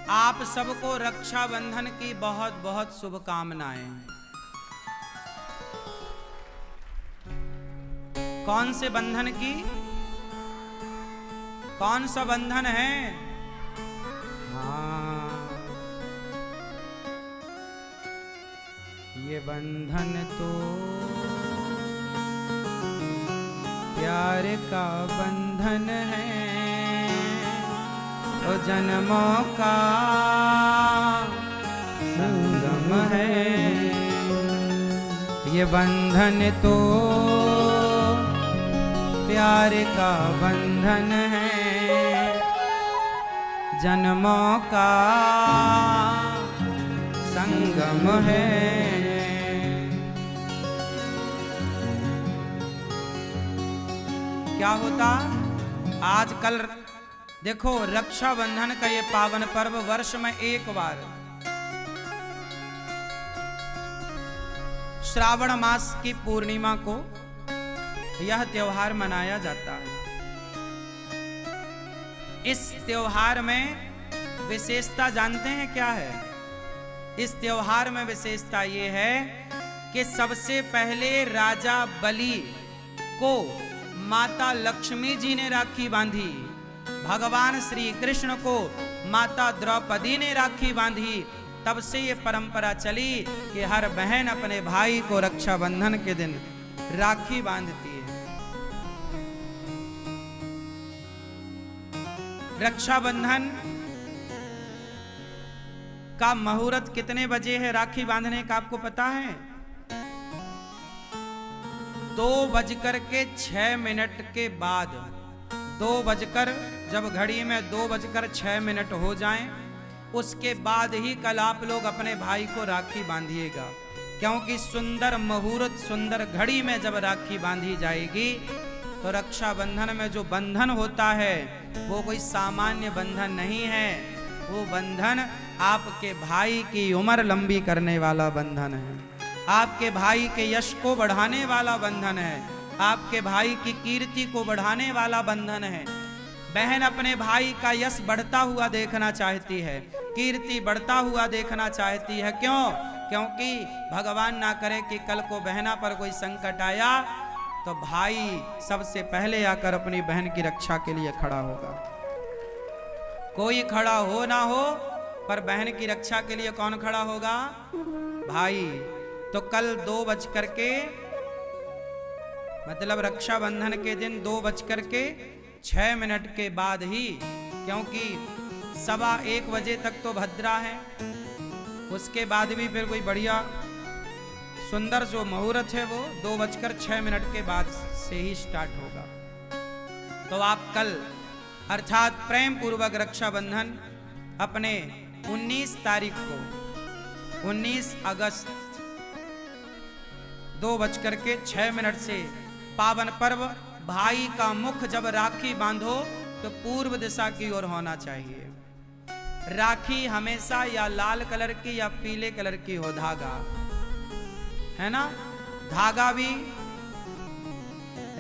आप सबको रक्षाबंधन की बहुत बहुत शुभकामनाएं। कौन से बंधन की? कौन सा बंधन है? हाँ, ये बंधन तो प्यार का बंधन है, ओ जन्मों का संगम है। ये बंधन तो प्यार का बंधन है, जन्मों का संगम है। क्या होता आजकल देखो, रक्षाबंधन का ये पावन पर्व वर्ष में एक बार श्रावण मास की पूर्णिमा को यह त्योहार मनाया जाता है। इस त्योहार में विशेषता जानते हैं क्या है? इस त्योहार में विशेषता ये है कि सबसे पहले राजा बलि को माता लक्ष्मी जी ने राखी बांधी, भगवान श्री कृष्ण को माता द्रौपदी ने राखी बांधी। तब से ये परंपरा चली कि हर बहन अपने भाई को रक्षाबंधन के दिन राखी बांधती है। रक्षाबंधन का मुहूर्त कितने बजे है राखी बांधने का आपको पता है? 2:06 के बाद, 2 बजकर जब घड़ी में 2:06 हो जाएं, उसके बाद ही कल आप लोग अपने भाई को राखी बांधिएगा। क्योंकि सुंदर मुहूर्त, सुंदर घड़ी में जब राखी बांधी जाएगी तो रक्षाबंधन में जो बंधन होता है वो कोई सामान्य बंधन नहीं है। वो बंधन आपके भाई की उम्र लंबी करने वाला बंधन है, आपके भाई के यश को बढ़ाने वाला बंधन है, आपके भाई की कीर्ति को बढ़ाने वाला बंधन है। बहन अपने भाई का यश बढ़ता हुआ देखना चाहती है, कीर्ति बढ़ता हुआ देखना चाहती है। क्यों? क्योंकि भगवान ना करे कि कल को बहना पर कोई संकट आया तो भाई सबसे पहले आकर अपनी बहन की रक्षा के लिए खड़ा होगा। कोई खड़ा हो ना हो, पर बहन की रक्षा के लिए कौन खड़ा होगा? भाई। तो कल 2:00 मतलब रक्षाबंधन के दिन 2:06 के बाद ही, क्योंकि 1:15 बजे तक तो भद्रा है, उसके बाद भी फिर कोई बढ़िया सुंदर जो मुहूर्त है वो 2:06 के बाद से ही स्टार्ट होगा। तो आप कल अर्थात प्रेम पूर्वक रक्षाबंधन अपने 19 तारीख को, 19 अगस्त 2:06 से पावन पर्व भाई का मुख जब राखी बांधो तो पूर्व दिशा की ओर होना चाहिए। राखी हमेशा या लाल कलर की या पीले कलर की हो, धागा है ना, धागा भी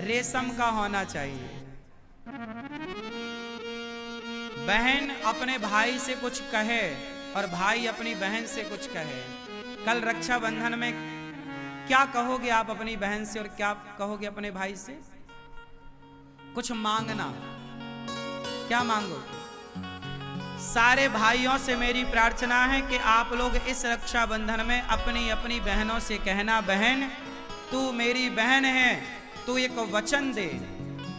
रेशम का होना चाहिए। बहन अपने भाई से कुछ कहे और भाई अपनी बहन से कुछ कहे। कल रक्षाबंधन में क्या कहोगे आप अपनी बहन से और क्या कहोगे अपने भाई से? कुछ मांगना। क्या मांगोगे? सारे भाइयों से मेरी प्रार्थना है कि आप लोग इस रक्षाबंधन में अपनी अपनी बहनों से कहना, बहन तू मेरी बहन है, तू एक वचन दे।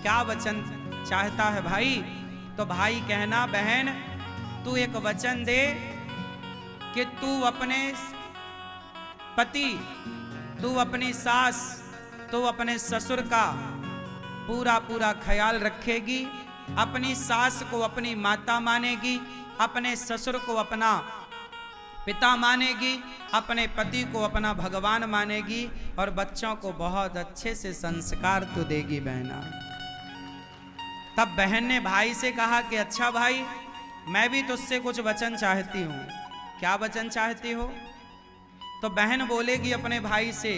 क्या वचन चाहता है भाई? तो भाई कहना, बहन तू एक वचन दे कि तू अपने पति, तू अपनी सास, तू अपने ससुर का पूरा पूरा ख्याल रखेगी, अपनी सास को अपनी माता मानेगी, अपने ससुर को अपना पिता मानेगी, अपने पति को अपना भगवान मानेगी और बच्चों को बहुत अच्छे से संस्कार तो देगी बहना। तब बहन ने भाई से कहा कि अच्छा भाई, मैं भी तुझसे कुछ वचन चाहती हूँ। क्या वचन चाहती हो? तो बहन बोलेगी अपने भाई से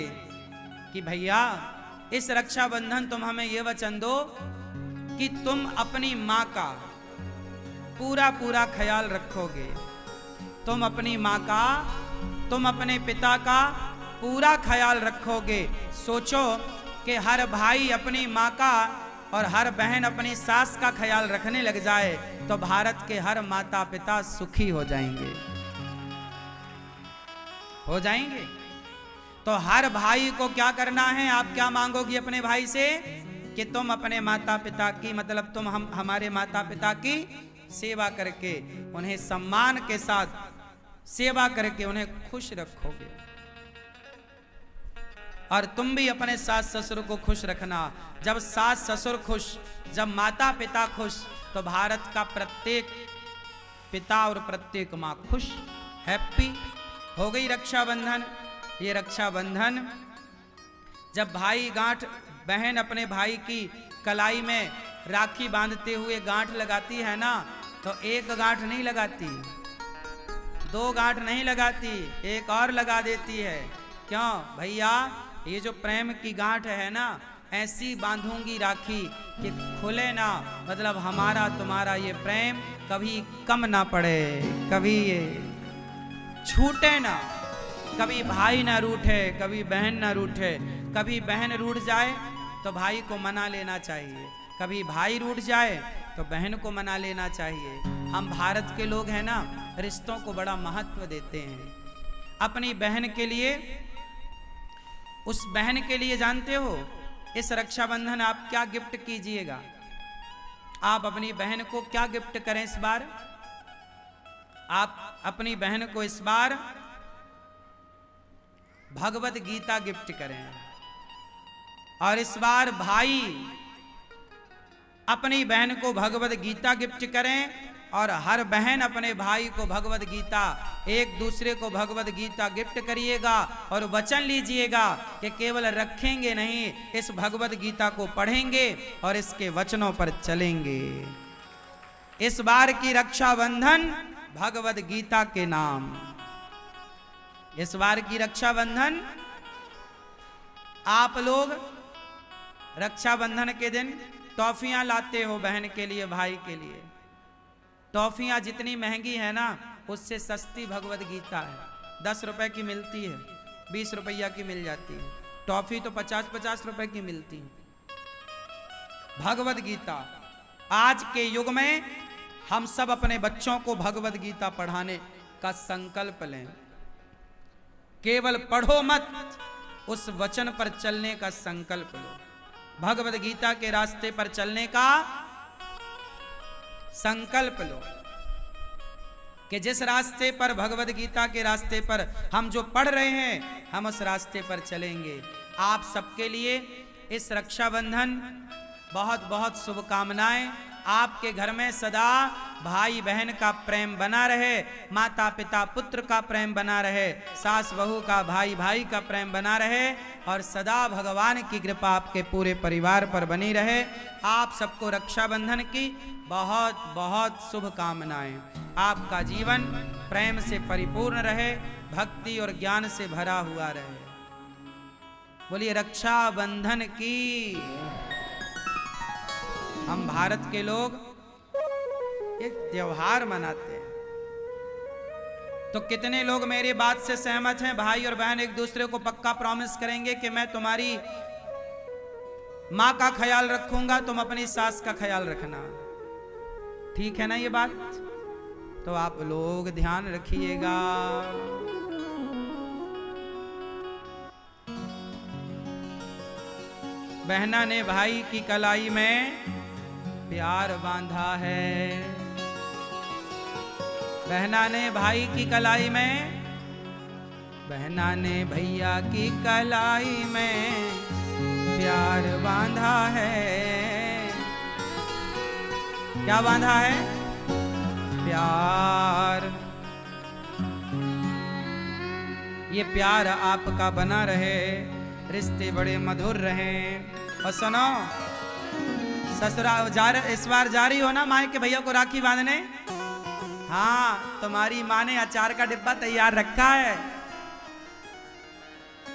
कि भैया इस रक्षाबंधन तुम हमें यह वचन दो कि तुम अपनी माँ का पूरा पूरा ख्याल रखोगे, तुम अपनी माँ का, तुम अपने पिता का पूरा ख्याल रखोगे। सोचो कि हर भाई अपनी माँ का और हर बहन अपनी सास का ख्याल रखने लग जाए तो भारत के हर माता पिता सुखी हो जाएंगे, हो जाएंगे। तो हर भाई को क्या करना है, आप क्या मांगोगी अपने भाई से कि तुम अपने माता पिता की, मतलब तुम हमारे माता पिता की सेवा करके, उन्हें सम्मान के साथ सेवा करके उन्हें खुश रखोगे। और तुम भी अपने सास ससुर को खुश रखना। जब सास ससुर खुश, जब माता पिता खुश, तो भारत का प्रत्येक पिता और प्रत्येक माँ खुश, हैप्पी। हो गई रक्षाबंधन। ये रक्षाबंधन जब भाई गांठ, बहन अपने भाई की कलाई में राखी बांधते हुए गांठ लगाती है ना, तो एक गांठ नहीं लगाती, दो गांठ नहीं लगाती, एक और लगा देती है। क्यों भैया, ये जो प्रेम की गांठ है ना, ऐसी बांधूंगी राखी कि खुले ना, मतलब हमारा तुम्हारा ये प्रेम कभी कम ना पड़े, कभी ये छूटे ना, कभी भाई ना रूठे, कभी बहन ना रूठे। कभी बहन रूठ जाए तो भाई को मना लेना चाहिए, कभी भाई रूठ जाए तो बहन को मना लेना चाहिए। हम भारत के लोग हैं ना, रिश्तों को बड़ा महत्व देते हैं। अपनी बहन के लिए, उस बहन के लिए जानते हो इस रक्षाबंधन आप क्या गिफ्ट कीजिएगा? आप अपनी बहन को क्या गिफ्ट करें इस बार? आप अपनी बहन को इस बार भगवत गीता गिफ्ट करें। और इस बार भाई अपनी बहन को भगवत गीता गिफ्ट करें और हर बहन अपने भाई को भगवत गीता, एक दूसरे को भगवत गीता गिफ्ट करिएगा और वचन लीजिएगा कि केवल रखेंगे नहीं, इस भगवत गीता को पढ़ेंगे और इसके वचनों पर चलेंगे। इस बार की रक्षाबंधन भगवत गीता के नाम। इस बार की रक्षाबंधन आप लोग रक्षाबंधन के दिन टॉफियां लाते हो बहन के लिए, भाई के लिए। टॉफियां जितनी महंगी है ना, उससे सस्ती भगवत गीता है। 10 रुपए की मिलती है, 20 रुपया की मिल जाती है। टॉफी तो 50-50 रुपए की मिलती है। भगवत गीता आज के युग में हम सब अपने बच्चों को भगवत गीता पढ़ाने का संकल्प लें। केवल पढ़ो मत, उस वचन पर चलने का संकल्प लो। भगवत गीता के रास्ते पर चलने का संकल्प लो कि जिस रास्ते पर, भगवत गीता के रास्ते पर हम जो पढ़ रहे हैं, हम उस रास्ते पर चलेंगे। आप सबके लिए इस रक्षाबंधन बहुत बहुत शुभकामनाएं। आपके घर में सदा भाई बहन का प्रेम बना रहे, माता पिता पुत्र का प्रेम बना रहे, सास बहू का, भाई भाई का प्रेम बना रहे और सदा भगवान की कृपा आपके पूरे परिवार पर बनी रहे। आप सबको रक्षाबंधन की बहुत बहुत शुभकामनाएं। आपका जीवन प्रेम से परिपूर्ण रहे, भक्ति और ज्ञान से भरा हुआ रहे। बोलिए रक्षाबंधन की। हम भारत के लोग एक त्योहार मनाते हैं, तो कितने लोग मेरी बात से सहमत हैं? भाई और बहन एक दूसरे को पक्का प्रॉमिस करेंगे कि मैं तुम्हारी माँ का ख्याल रखूंगा, तुम अपनी सास का ख्याल रखना। ठीक है ना ये बात? तो आप लोग ध्यान रखिएगा। बहना ने भाई की कलाई में प्यार बांधा है, बहना ने भाई की कलाई में, बहना ने भैया की कलाई में प्यार बांधा है। क्या बांधा है? प्यार। ये प्यार आपका बना रहे, रिश्ते बड़े मधुर रहें। और सुनो, ससुराल इस बार जा रही हो ना माँ के भैया को राखी बांधने? हाँ, तुम्हारी माँ ने अचार का डिब्बा तैयार रखा है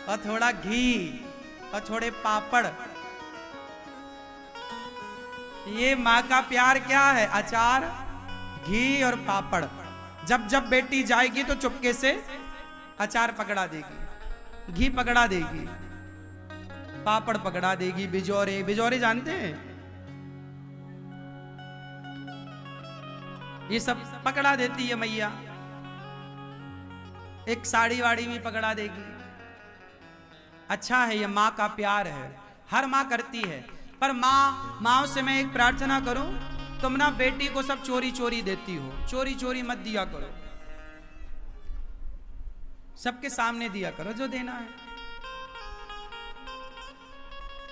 और थोड़ा घी और थोड़े पापड़। ये माँ का प्यार क्या है? अचार, घी और पापड़। जब जब बेटी जाएगी तो चुपके से अचार पकड़ा देगी, घी पकड़ा देगी, पापड़ पकड़ा देगी, बिजौरे, बिजौरे जानते हैं, ये सब पकड़ा देती है मैया। एक साड़ी वाड़ी भी पकड़ा देगी। अच्छा है, ये माँ का प्यार है, हर माँ करती है। पर माँ से मैं एक प्रार्थना करूं, तुम ना बेटी को सब चोरी चोरी देती हो, चोरी चोरी मत दिया करो, सबके सामने दिया करो जो देना है।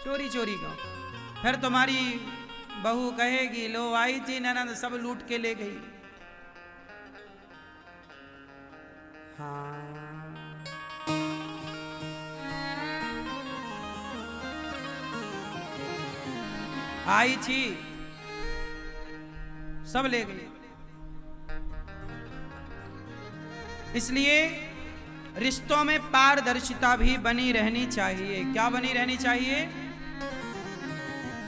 चोरी चोरी का फिर तुम्हारी बहू कहेगी लो आई थी ननद सब लूट के ले गई। हाँ, आई थी सब ले गई। इसलिए रिश्तों में पारदर्शिता भी बनी रहनी चाहिए। क्या बनी रहनी चाहिए?